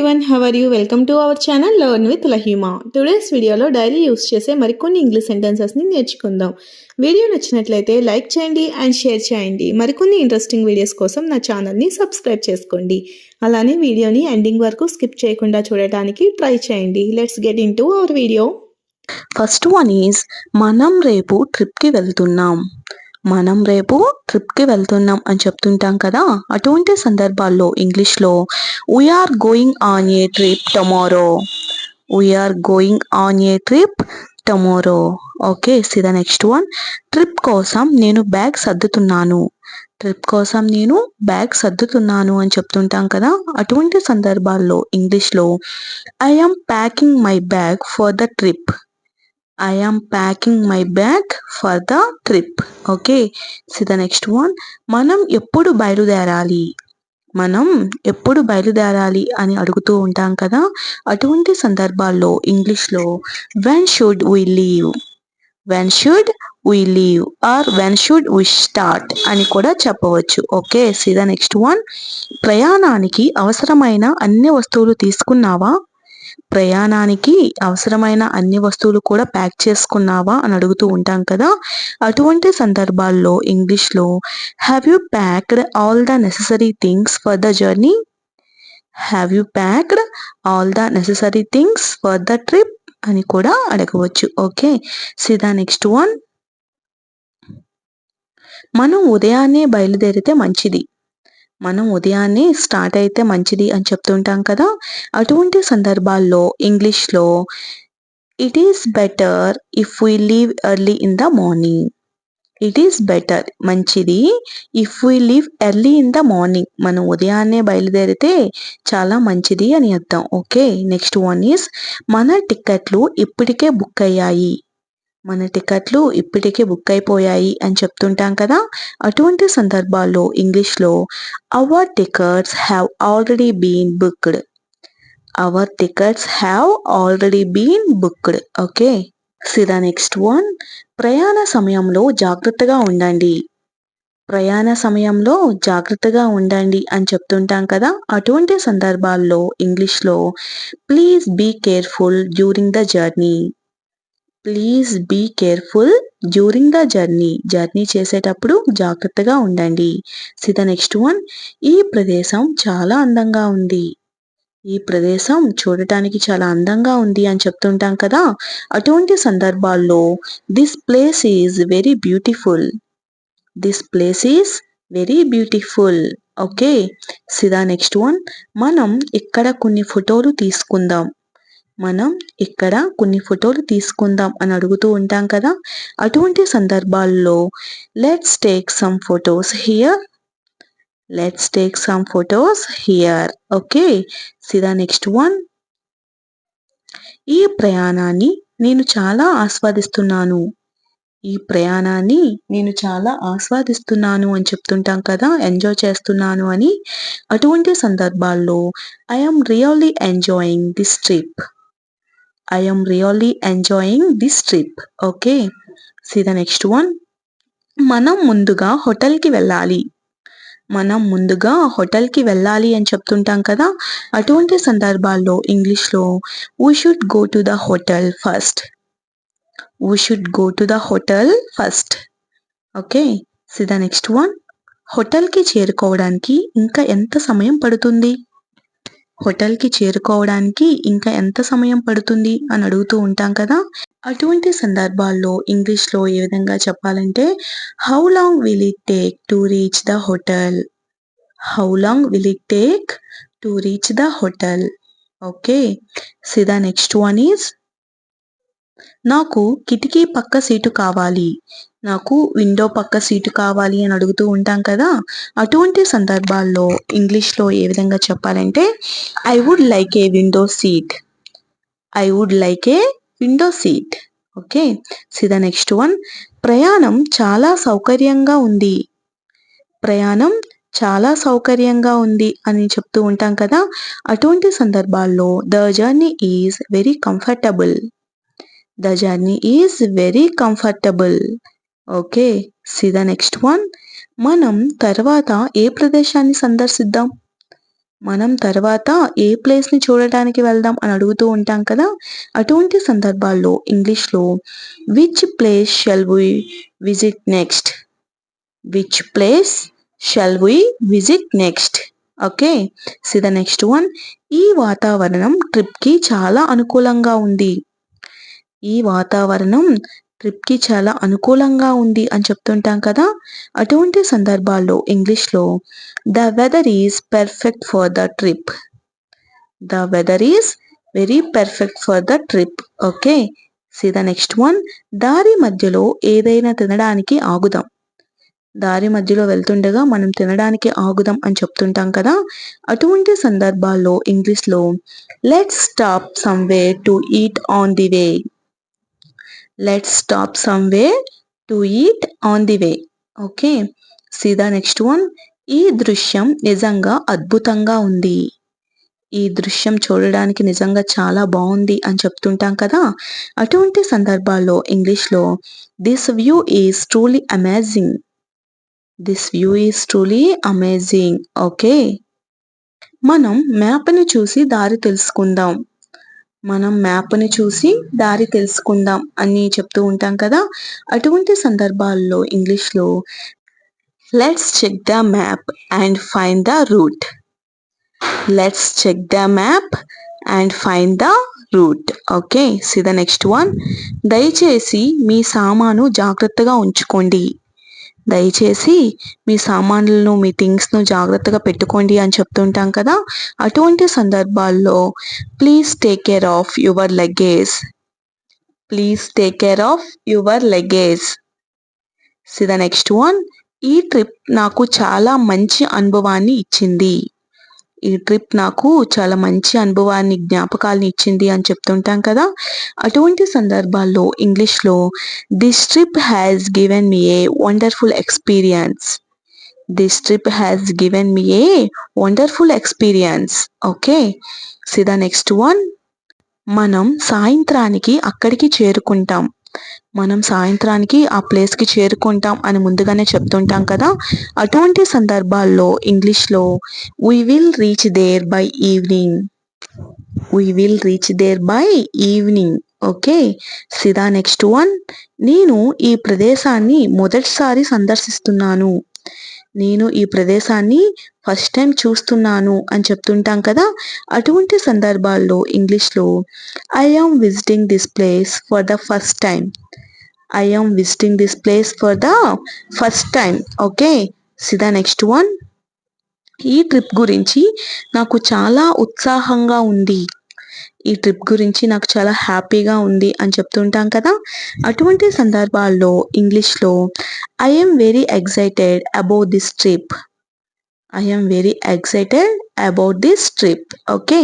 everyone, how are you? Welcome to our channel Learn with Lahima. Today's వీడియోలో daily use చేసే మరికొన్ని English సెంటెన్సెస్ని నేర్చుకుందాం. Video నచ్చినట్లయితే like చేయండి అండ్ షేర్ చేయండి. మరికొన్ని ఇంట్రెస్టింగ్ వీడియోస్ కోసం నా ఛానల్ని సబ్స్క్రైబ్ చేసుకోండి. అలానే వీడియోని ఎండింగ్ వరకు స్కిప్ చేయకుండా చూడటానికి ట్రై చేయండి. Let's get in to our video. First one is మనం రేపు ట్రిప్కి వెళ్తున్నాం. మనం రేపు ట్రిప్కి వెళ్తున్నాం అని చెప్తుంటాం కదా, అటువంటి సందర్భాల్లో ఇంగ్లీష్లో we're going on a trip tomorrow. We're going on a trip tomorrow. Okay, see the next one. Trip కోసం నేను బ్యాగ్ సర్దుతున్నాను. ట్రిప్ కోసం నేను బ్యాగ్ సర్దుతున్నాను అని చెప్తుంటాం కదా, అటువంటి సందర్భాల్లో ఇంగ్లీష్లో I am packing my bag for the trip. I am packing my bag for the trip. Okay, see the next one. మనం ఎప్పుడు బయలుదేరాలి. మనం ఎప్పుడు బయలుదేరాలి అని అడుగుతూ ఉంటాం కదా, అటువంటి సందర్భాల్లో ఇంగ్లీష్లో when should we leave. when should we leave or when should we start అని కూడా చెప్పవచ్చు. Okay, see the next one. ప్రయాణానికి అవసరమైన అన్ని వస్తువులు తీసుకున్నావా. ప్రయాణానికి అవసరమైన అన్ని వస్తువులు కూడా ప్యాక్ చేసుకున్నావా అని అడుగుతూ ఉంటాం కదా, అటువంటి సందర్భాల్లో ఇంగ్లీష్లో have you packed all the necessary things for the journey. Have you packed all the necessary things for the trip అని కూడా అడగవచ్చు. Okay, see the next one. మనం ఉదయాన్నే బయలుదేరితే మంచిది. మనం ఉదయాన్నే స్టార్ట్ అయితే మంచిది అని చెప్తుంటాం కదా, అటువంటి సందర్భాల్లో ఇంగ్లీష్లో it is better if we leave early in the morning. It is better మంచిది if we leave early in the morning. మనం ఉదయాన్నే బయలుదేరితే చాలా మంచిది అని అర్థం. ఓకే, నెక్స్ట్ వన్ ఈస్ మన టికెట్లు ఇప్పటికే బుక్ అయ్యాయి. మన టికెట్లు ఇప్పటికే బుక్ అయిపోయాయి అని చెప్తుంటాం కదా, అటువంటి సందర్భాల్లో ఇంగ్లీష్లో our tickets have already been booked. Our tickets have already been booked. Okay, see the next one. ప్రయాణ సమయంలో జాగ్రత్తగా ఉండండి. ప్రయాణ సమయంలో జాగ్రత్తగా ఉండండి అని చెప్తుంటాం కదా, అటువంటి సందర్భాల్లో ఇంగ్లీష్లో please be careful during the journey. Please be careful during the journey. Journey చేసేటప్పుడు జాగ్రత్తగా ఉండండి. See the next one. ఈ ప్రదేశం చాలా అందంగా ఉంది. ఈ ప్రదేశం చూడటానికి చాలా అందంగా ఉంది అని చెప్తుంటాం కదా, అటువంటి సందర్భాల్లో this place is very beautiful. This place is very beautiful. Okay, see the next one. మనం ఇక్కడ కొన్ని ఫోటోలు తీసుకుందాం. మనం ఇక్కడ కొన్ని ఫోటోలు తీసుకుందాం అని అడుగుతూ ఉంటాం కదా, అటువంటి సందర్భాల్లో let's take some photos here. Let's take some photos here. Okay, see the next one. ఈ ప్రయాణాన్ని నేను చాలా ఆస్వాదిస్తున్నాను. ఈ ప్రయాణాన్ని నేను చాలా ఆస్వాదిస్తున్నాను అని చెప్తుంటాం కదా, ఎంజాయ్ చేస్తున్నాను అని. అటువంటి సందర్భాల్లో I am really enjoying this trip. I am really enjoying this trip. Okay, see the next one. మనం ముందుగా హోటల్కి వెళ్ళాలి. మనం ముందుగా హోటల్కి వెళ్ళాలి అని చెప్తుంటాం కదా, అటువంటి సందర్భాల్లో ఇంగ్లీష్లో we should go to the hotel first. We should go to the hotel first. Okay, see the next one. హోటల్కి చేరుకోవడానికి ఇంకా ఎంత సమయం పడుతుంది. హోటల్కి చేరుకోవడానికి ఇంకా ఎంత సమయం పడుతుంది అని అడుగుతూ ఉంటాం కదా, అటువంటి సందర్భాల్లో ఇంగ్లీష్లో ఏ విధంగా చెప్పాలంటే how long will it take to reach the hotel. How long will it take to reach the hotel. Okay, see the next one is నాకు కిటికీ పక్క సీటు కావాలి. నాకు విండో పక్క సీటు కావాలి అని అడుగుతూ ఉంటాం కదా, అటువంటి సందర్భాల్లో ఇంగ్లీష్లో ఏ విధంగా చెప్పాలంటే I would like a window seat. I would like a window seat. Okay, see the next one. ప్రయాణం చాలా సౌకర్యంగా ఉంది. ప్రయాణం చాలా సౌకర్యంగా ఉంది అని చెప్తూ ఉంటాం కదా, అటువంటి సందర్భాల్లో the journey is very comfortable. The journey is very comfortable. Okay, see the next one. మనం తర్వాత ఏ ప్రదేశాన్ని సందర్శిద్దాం. మనం తర్వాత ఏ ప్లేస్‌ని చూడటానికి వెళ్దాం అని అడుగుతూ ఉంటాం కదా! అటువంటి సందర్భాల్లో ఇంగ్లీష్‌లో which place shall we visit next? Which place shall we visit next? Okay. See the next one. ఈ వాతావరణం ట్రిప్‌కి చాలా అనుకూలంగా ఉంది. ఈ వాతావరణం ట్రిప్‌కి చాలా అనుకూలంగా ఉంది అని చెప్తుంటాం కదా! అటువంటి సందర్భాల్లో ఇంగ్లీష్‌లో the weather is perfect for the trip. The weather is very perfect for the trip. Okay. See the next one. దారి మధ్యలో ఏదైనా తినడానికి ఆగుదాం. దారి మధ్యలో వెళ్తుండగా మనం తినడానికి ఆగుదాం అని చెప్తుంటాం కదా! అటువంటి సందర్భాల్లో ఇంగ్లీష్‌లో let's stop somewhere to eat on the way. Let's stop somewhere to eat on the way. Okay. See the next one. ఈ దృశ్యం నిజంగా అద్భుతంగా ఉంది. ఈ దృశ్యం చూడడానికి నిజంగా చాలా బావుంది అని చెప్తుంటాం కదా! అటువంటి సందర్భాల్లో ఇంగ్లీష్‌లో this view is truly amazing. This view is truly amazing. Okay. మనం మ్యాప్‌ని చూసి దారి తెలుసుకుందాం. మనం మ్యాప్‌ని చూసి దారి తెలుసుకుందాం అని చెప్తూ ఉంటాం కదా! అటువంటి సందర్భాల్లో ఇంగ్లీష్‌లో let's check the map and find the route. Let's check the map and find the route. Okay. See the next one. దయచేసి మీ సామాను జాగ్రత్తగా ఉంచుకోండి. దయచేసి మీ సామాన్లను, మీ థింగ్స్‌ను జాగ్రత్తగా పెట్టుకోండి అని చెప్తుంటాం కదా! అటువంటి సందర్భాల్లో please take care of your luggage. Please take care of your luggage. See the next one. ఈ ట్రిప్ నాకు చాలా మంచి అనుభవాన్ని ఇచ్చింది. ఈ ట్రిప్ నాకు చాలా మంచి అనుభవాన్ని, జ్ఞాపకాల్ని ఇచ్చింది అని చెప్తుంటాం కదా! అటువంటి సందర్భాల్లో ఇంగ్లీష్‌లో this trip has given me a wonderful experience. This trip has given me a wonderful experience. Okay. See the next one. మనం సాయంత్రానికి అక్కడికి చేరుకుంటాం. మనం సాయంత్రానికి ఆ ప్లేస్‌కి చేరుకుంటాం అని ముందుగానే చెప్తుంటాం కదా! అటువంటి సందర్భాల్లో ఇంగ్లీష్‌లో we will reach there by evening. We will reach there by evening. Okay. See the next one. నేను ఈ ప్రదేశాన్ని మొదటిసారి సందర్శిస్తున్నాను. నేను ఈ ప్రదేశాన్ని ఫస్ట్ టైం చూస్తున్నాను అని చెప్తుంటాం కదా! అటువంటి సందర్భాల్లో ఇంగ్లీష్‌లో I am visiting this place for the first time. I am visiting this place for the first time. Okay. See the next one. ఈ ట్రిప్ గురించి నాకు చాలా ఉత్సాహంగా ఉంది. ఈ ట్రిప్ గురించి నాకు చాలా హ్యాపీగా ఉంది అని చెప్తుంటాం కదా! అటువంటి సందర్భాల్లో ఇంగ్లీష్‌లో I am very excited about this trip. I am very excited about this trip. Okay.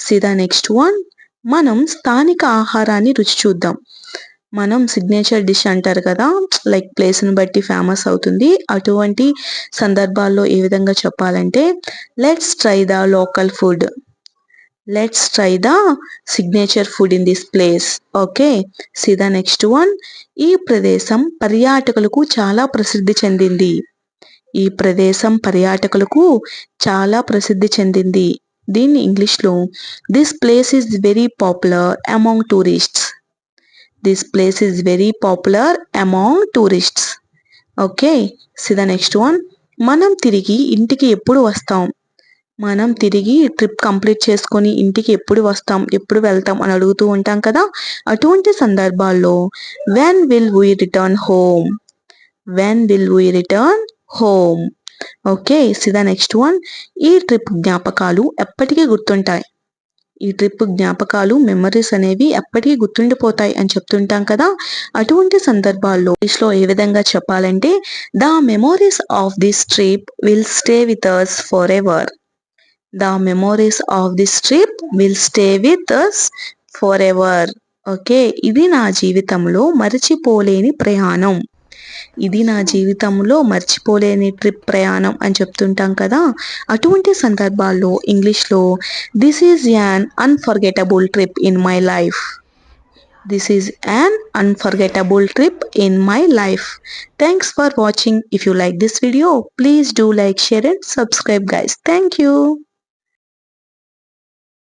See the next one. మనం స్థానిక ఆహారాన్ని రుచి చూద్దాం. మనం సిగ్నేచర్ డిష్ అంటారు కదా! లైక్ ప్లేస్‌ని బట్టి ఫేమస్ అవుతుంది. అటువంటి సందర్భాల్లో ఏ విధంగా చెప్పాలంటే let's try the local food. Let's try the signature food in this place. Okay. See the next one. ఈ ప్రదేశం పర్యాటకులకు చాలా ప్రసిద్ధి చెందింది. ఈ ప్రదేశం పర్యాటకులకు చాలా ప్రసిద్ధి చెందింది. దీన్ని ఇంగ్లీష్‌లో this place is very popular among tourists. This place is very popular among tourists. Okay. See the next one. మనం తిరిగి ఇంటికి ఎప్పుడు వస్తాం? మనం తిరిగి ట్రిప్ కంప్లీట్ చేసుకొని ఇంటికి ఎప్పుడు వస్తాం? ఎప్పుడు వెళ్తాం? అని అడుగుతూ ఉంటాం కదా! అటువంటి సందర్భాల్లో when will we return home. When will we return home. Okay. See the next one. ఈ ట్రిప్ జ్ఞాపకాలు ఎప్పటికీ గుర్తుంటాయి. ఈ ట్రిప్ జ్ఞాపకాలు, మెమరీస్ అనేవి ఎప్పటికీ గుర్తుండిపోతాయి అని చెప్తుంటాం కదా! అటువంటి సందర్భాల్లో ఇంగ్లీష్‌లో ఏ విధంగా చెప్పాలంటే the memories of this trip will stay with us forever. The memories of this trip will stay with us forever. Okay. ఇది నా జీవితంలో మరచిపోలేని ప్రయాణం. ఇది నా జీవితంలో మర్చిపోలేని ట్రిప్ ప్రయాణం అని చెప్తుంటాం కదా! అటువంటి సందర్భాల్లో ఇంగ్లీష్‌లో this is an unforgettable trip in my life. This is an unforgettable trip in my life. Thanks for watching. If you like this video, please do like, share and subscribe guys. Thank you.